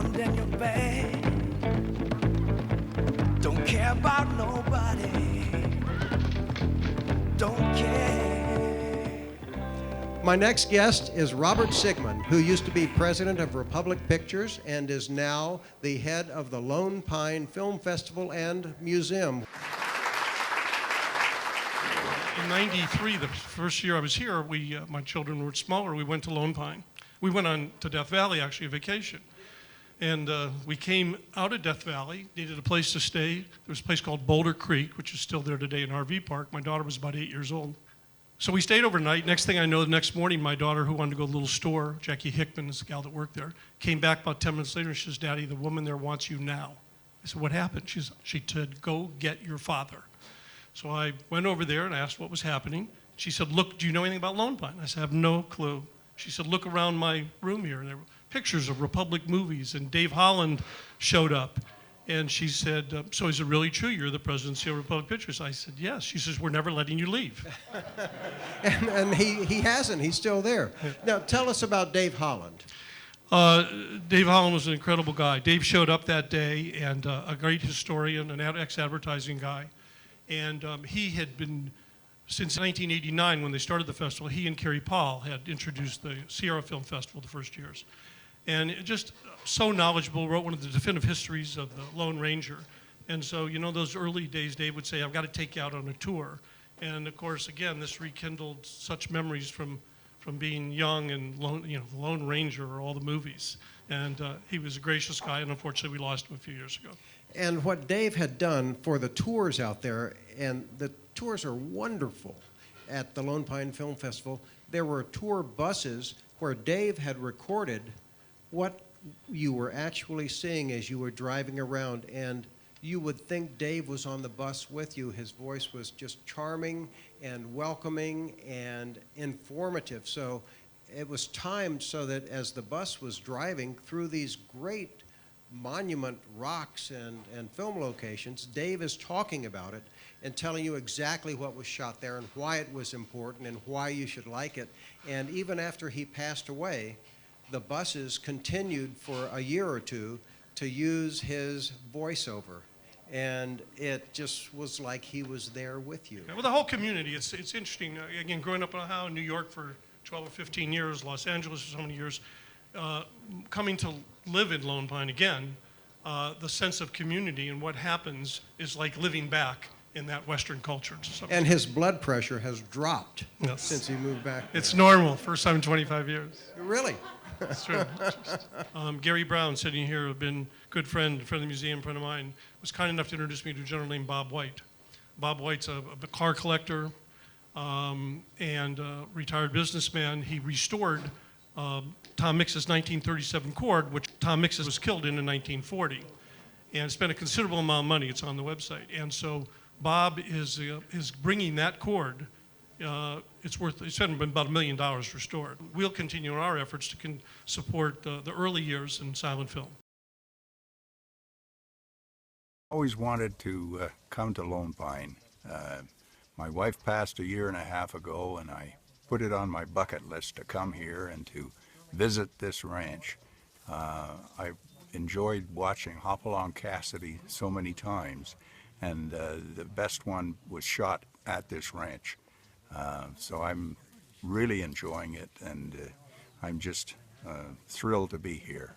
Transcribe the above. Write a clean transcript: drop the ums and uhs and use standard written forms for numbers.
front and your back. Don't care about nobody. Don't care. My next guest is Robert Sigman, who used to be president of Republic Pictures and is now the head of the Lone Pine Film Festival and Museum. In '93, the first year I was here, my children were smaller, we went to Lone Pine. We went on to Death Valley, actually, a vacation. And we came out of Death Valley, needed a place to stay. There was a place called Boulder Creek, which is still there today, an RV park. My daughter was about 8 years old. So we stayed overnight. Next thing I know, the next morning, my daughter, who wanted to go to the little store, Jackie Hickman is the gal that worked there, came back about 10 minutes later and she says, "Daddy, the woman there wants you now." I said, "What happened?" She said, "Go get your father." So I went over there and asked what was happening. She said, "Look, do you know anything about Lone Pine?" I said, "I have no clue." She said, "Look around my room here." And there were pictures of Republic movies, and Dave Holland showed up. And she said, "So is it really true you're the presidency of Republic Pictures?" I said, "Yes." She says, "We're never letting you leave." and he hasn't. He's still there. Now, tell us about Dave Holland. Dave Holland was an incredible guy. Dave showed up that day, and a great historian, an ex-advertising guy. And he had been, since 1989 when they started the festival, he and Kerry Paul had introduced the Sierra Film Festival the first years. And just so knowledgeable, wrote one of the definitive histories of the Lone Ranger. And so, you know, those early days, Dave would say, "I've got to take you out on a tour." And of course, again, this rekindled such memories from being young and the Lone Ranger or all the movies. And he was a gracious guy, and unfortunately we lost him a few years ago. And what Dave had done for the tours out there, and the tours are wonderful at the Lone Pine Film Festival, there were tour buses where Dave had recorded what you were actually seeing as you were driving around, and you would think Dave was on the bus with you. His voice was just charming and welcoming and informative. So it was timed so that as the bus was driving through these great monument rocks and film locations, Dave is talking about it and telling you exactly what was shot there and why it was important and why you should like it. And even after he passed away, the buses continued for a year or two to use his voiceover. And it just was like he was there with you. Yeah, well, the whole community, it's interesting. Again, growing up in Ohio, New York for 12 or 15 years, Los Angeles for so many years, coming to live in Lone Pine again, the sense of community and what happens is like living back in that Western culture. And his blood pressure has dropped Yes. since he moved back there. It's normal, first time in 25 years. Really? That's true. Gary Brown, sitting here, has been a good friend of the museum, friend of mine, was kind enough to introduce me to a gentleman named Bob White. Bob White's a car collector and a retired businessman. He restored Tom Mix's 1937 Cord, which Tom Mix was killed in 1940, and spent a considerable amount of money. It's on the website. And so Bob is bringing that cord. It's been about $1 million restored. We'll continue our efforts to support the early years in silent film. Always wanted to come to Lone Pine. My wife passed a year and a half ago, and I put it on my bucket list to come here and to visit this ranch. I've enjoyed watching Hopalong Cassidy so many times, and the best one was shot at this ranch. So I'm really enjoying it, and I'm just thrilled to be here.